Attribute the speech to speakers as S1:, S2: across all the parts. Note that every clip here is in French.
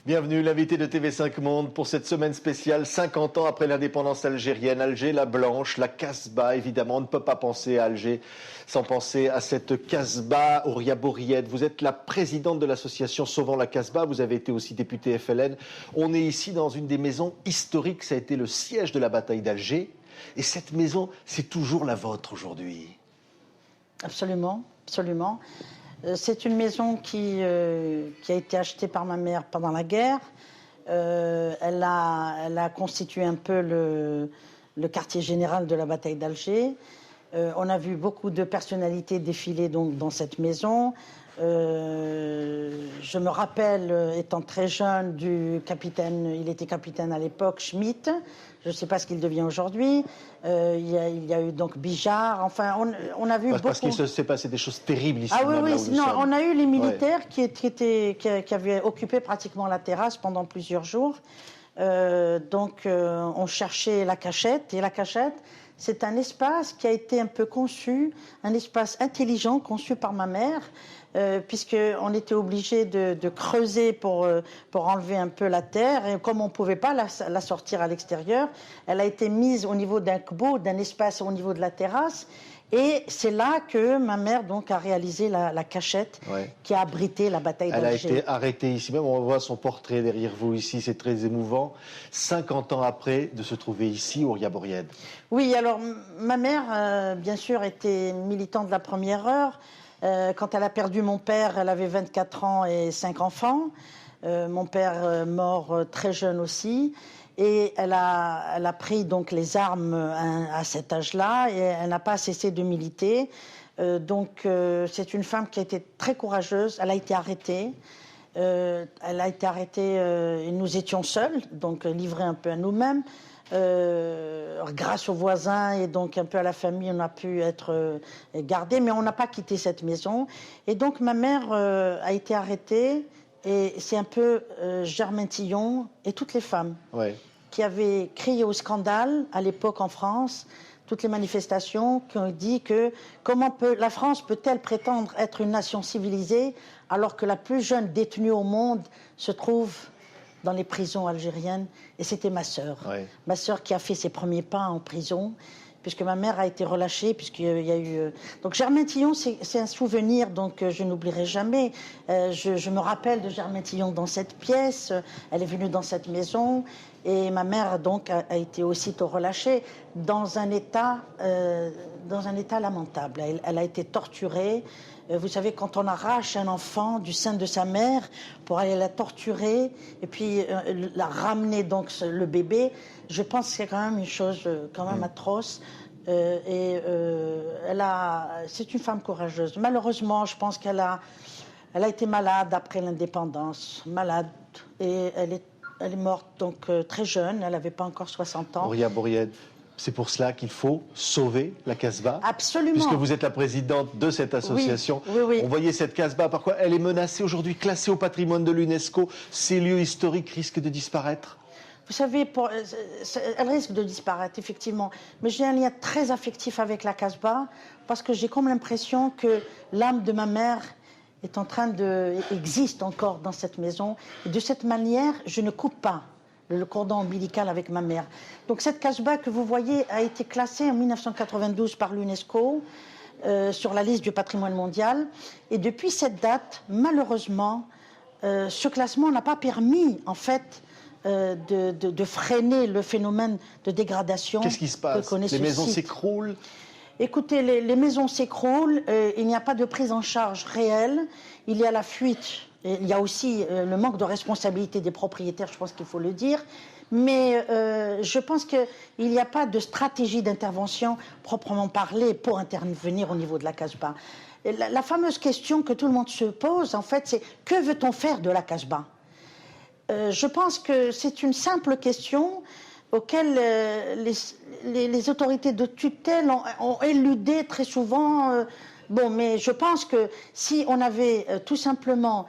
S1: Bienvenue, l'invité de TV5 Monde pour cette semaine spéciale 50 ans après l'indépendance algérienne. Alger, la Blanche, la Casbah, évidemment. On ne peut pas penser à Alger sans penser à cette Casbah. Ouria Bouried, vous êtes la présidente de l'association Sauvant la Casbah. Vous avez été aussi députée FLN. On est ici dans une des maisons historiques. Ça a été le siège de la bataille d'Alger. Et cette maison, c'est toujours la vôtre aujourd'hui.
S2: Absolument, absolument. C'est une maison qui a été achetée par ma mère pendant la guerre. Elle a constitué un peu le quartier général de la bataille d'Alger. On a vu beaucoup de personnalités défiler donc dans cette maison. Je me rappelle, étant très jeune, du capitaine, il était capitaine à l'époque, Schmitt. Je ne sais pas ce qu'il devient aujourd'hui. Il y a eu donc Bijard. Enfin, on a vu beaucoup...
S1: Parce qu'il s'est passé des choses terribles ici.
S2: Ah oui, oui. Non, on a eu les militaires qui avaient occupé pratiquement la terrasse pendant plusieurs jours. Donc, on cherchait la cachette. Et la cachette, c'est un espace qui a été un peu conçu, un espace intelligent conçu par ma mère, puisqu'on était obligé de creuser pour enlever un peu la terre. Et comme on ne pouvait pas la sortir à l'extérieur, elle a été mise au niveau d'un kbo, d'un espace au niveau de la terrasse. Et c'est là que ma mère donc a réalisé la cachette qui a abrité la bataille d'Alger.
S1: Elle a été arrêtée ici même, on voit son portrait derrière vous ici, c'est très émouvant. 50 ans après de se trouver ici, Ouria Bouried.
S2: Oui, alors ma mère, bien sûr, était militante de la première heure. Quand elle a perdu mon père, elle avait 24 ans et 5 enfants. Mon père mort très jeune aussi. Et elle a pris donc les armes à cet âge-là et elle n'a pas cessé de militer. Donc c'est une femme qui a été très courageuse. Elle a été arrêtée. Et nous étions seuls, donc livrés un peu à nous-mêmes. Grâce aux voisins et donc un peu à la famille, on a pu être gardés, mais on n'a pas quitté cette maison. Et donc ma mère a été arrêtée. Et c'est un peu Germaine Tillon et toutes les femmes qui avaient crié au scandale à l'époque en France, toutes les manifestations qui ont dit que la France peut-elle prétendre être une nation civilisée alors que la plus jeune détenue au monde se trouve dans les prisons algériennes. Et c'était ma sœur. Ma sœur qui a fait ses premiers pas en prison, puisque ma mère a été relâchée, puisqu'il y a eu... Donc Germaine Tillon, c'est un souvenir, donc je n'oublierai jamais. Je me rappelle de Germaine Tillon dans cette pièce, elle est venue dans cette maison, et ma mère donc a été aussitôt relâchée dans un état lamentable. Elle a été torturée. Vous savez, quand on arrache un enfant du sein de sa mère pour aller la torturer et puis la ramener donc le bébé, je pense que c'est quand même une chose quand même atroce. C'est une femme courageuse. Malheureusement, je pense qu'elle a été malade après l'indépendance, malade, et elle est morte donc très jeune. Elle n'avait pas encore 60 ans.
S1: Ouria Bouried. C'est pour cela qu'il faut sauver la Casbah.
S2: Absolument.
S1: Puisque vous êtes la présidente de cette association.
S2: Oui.
S1: On voyait cette Casbah, par quoi elle est menacée aujourd'hui, classée au patrimoine de l'UNESCO. Ces lieux historiques risquent de disparaître.
S2: Vous savez, elle risque de disparaître, effectivement. Mais j'ai un lien très affectif avec la Casbah, parce que j'ai comme l'impression que l'âme de ma mère existe encore dans cette maison. Et de cette manière, je ne coupe pas le cordon ombilical avec ma mère. Donc cette Casbah que vous voyez a été classée en 1992 par l'UNESCO sur la liste du patrimoine mondial. Et depuis cette date, malheureusement, ce classement n'a pas permis, en fait, de freiner le phénomène de dégradation.
S1: Qu'est-ce qui se passe? Les maisons s'écroulent?
S2: Écoutez, les maisons s'écroulent, il n'y a pas de prise en charge réelle, il y a la fuite. Et il y a aussi le manque de responsabilité des propriétaires, je pense qu'il faut le dire. Mais je pense qu'il n'y a pas de stratégie d'intervention proprement parlée pour intervenir au niveau de la Casbah. La fameuse question que tout le monde se pose, en fait, c'est que veut-on faire de la Casbah? Je pense que c'est une simple question auxquelles les autorités de tutelle ont éludé très souvent. Bon, mais je pense que si on avait tout simplement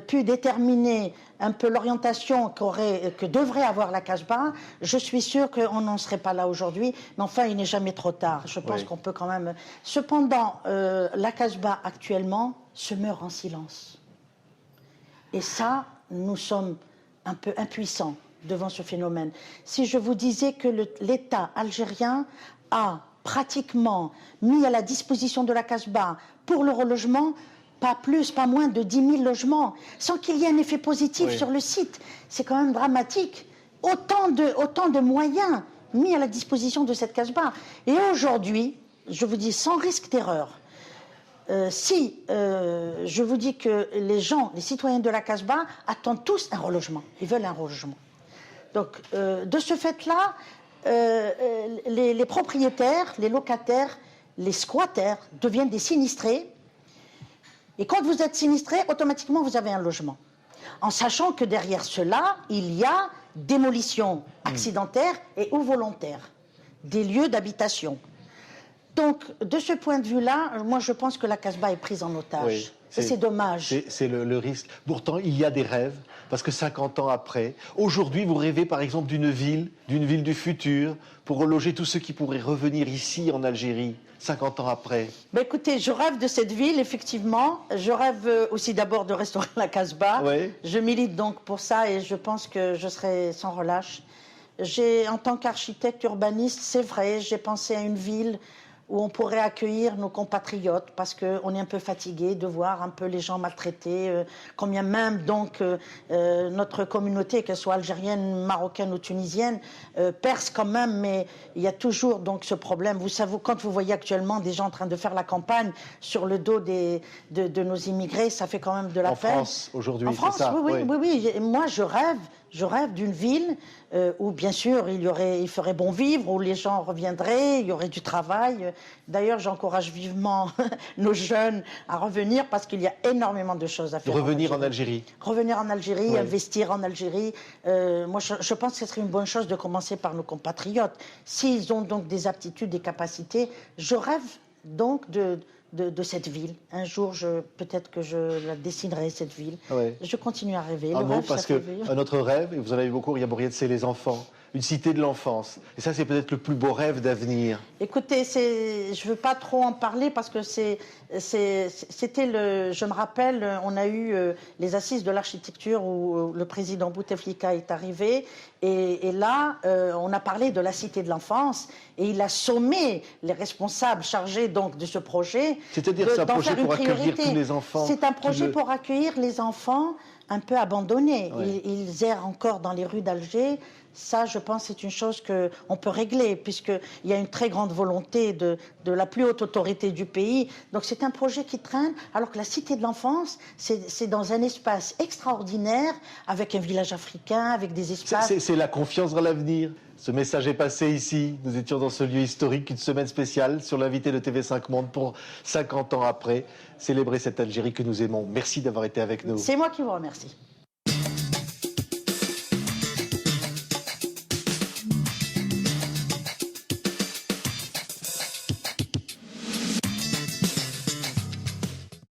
S2: pu déterminer un peu l'orientation que devrait avoir la Casbah, je suis sûre qu'on n'en serait pas là aujourd'hui. Mais enfin, il n'est jamais trop tard. Je pense qu'on peut quand même... Cependant, la Casbah actuellement se meurt en silence. Et ça, nous sommes un peu impuissants devant ce phénomène. Si je vous disais que l'État algérien a pratiquement mis à la disposition de la Casbah pour le relogement pas plus, pas moins de 10 000 logements, sans qu'il y ait un effet positif sur le site. C'est quand même dramatique. Autant de moyens mis à la disposition de cette Casbah. Et aujourd'hui, je vous dis sans risque d'erreur, je vous dis que les citoyens de la Casbah attendent tous un relogement. Ils veulent un relogement. Donc, de ce fait-là, les propriétaires, les locataires, les squatters deviennent des sinistrés. Et quand vous êtes sinistré, automatiquement, vous avez un logement. En sachant que derrière cela, il y a démolition accidentelle et ou volontaire des lieux d'habitation. Donc, de ce point de vue-là, moi, je pense que la Casbah est prise en otage. Oui, c'est dommage.
S1: C'est le risque. Pourtant, il y a des rêves, parce que 50 ans après, aujourd'hui, vous rêvez, par exemple, d'une ville du futur, pour reloger tous ceux qui pourraient revenir ici, en Algérie, 50 ans après.
S2: Ben écoutez, je rêve de cette ville, effectivement. Je rêve aussi d'abord de restaurer la Casbah. Oui. Je milite donc pour ça et je pense que je serai sans relâche. En tant qu'architecte urbaniste, c'est vrai, j'ai pensé à une ville où on pourrait accueillir nos compatriotes parce qu'on est un peu fatigué de voir un peu les gens maltraités, combien même donc notre communauté, qu'elle soit algérienne, marocaine ou tunisienne, perce quand même, mais il y a toujours donc ce problème. Vous savez, quand vous voyez actuellement des gens en train de faire la campagne sur le dos de nos immigrés, ça fait quand même de la peine.
S1: En France, aujourd'hui,
S2: c'est ça? En France, oui. Moi, je rêve d'une ville où, bien sûr, il ferait bon vivre, où les gens reviendraient, il y aurait du travail. D'ailleurs, j'encourage vivement nos jeunes à revenir parce qu'il y a énormément de choses à faire.
S1: Revenir en Algérie.
S2: Revenir en Algérie, oui. Investir en Algérie. Moi, je pense que ce serait une bonne chose de commencer par nos compatriotes. S'ils ont donc des aptitudes, des capacités, je rêve donc de cette ville. Un jour, peut-être que je la dessinerai, cette ville. Oui. Je continue à rêver.
S1: Parce que notre rêve, et vous en avez beaucoup, Ria Bouriette, c'est les enfants. Une cité de l'enfance. Et ça, c'est peut-être le plus beau rêve d'avenir.
S2: Écoutez, je ne veux pas trop en parler parce que je me rappelle, on a eu les assises de l'architecture où le président Bouteflika est arrivé. Et là, on a parlé de la cité de l'enfance et il a sommé les responsables chargés donc de ce projet.
S1: C'est-à-dire c'est un projet pour accueillir tous les enfants.
S2: C'est un projet pour accueillir les enfants un peu abandonnés. Ouais. Ils errent encore dans les rues d'Alger. Ça, je pense, c'est une chose qu'on peut régler, puisqu'il y a une très grande volonté de la plus haute autorité du pays. Donc c'est un projet qui traîne, alors que la Cité de l'Enfance, c'est dans un espace extraordinaire, avec un village africain, avec des espaces...
S1: C'est la confiance dans l'avenir. Ce message est passé ici. Nous étions dans ce lieu historique, une semaine spéciale sur l'invité de TV5 Monde pour 50 ans après, célébrer cette Algérie que nous aimons. Merci d'avoir été avec nous.
S2: C'est moi qui vous remercie.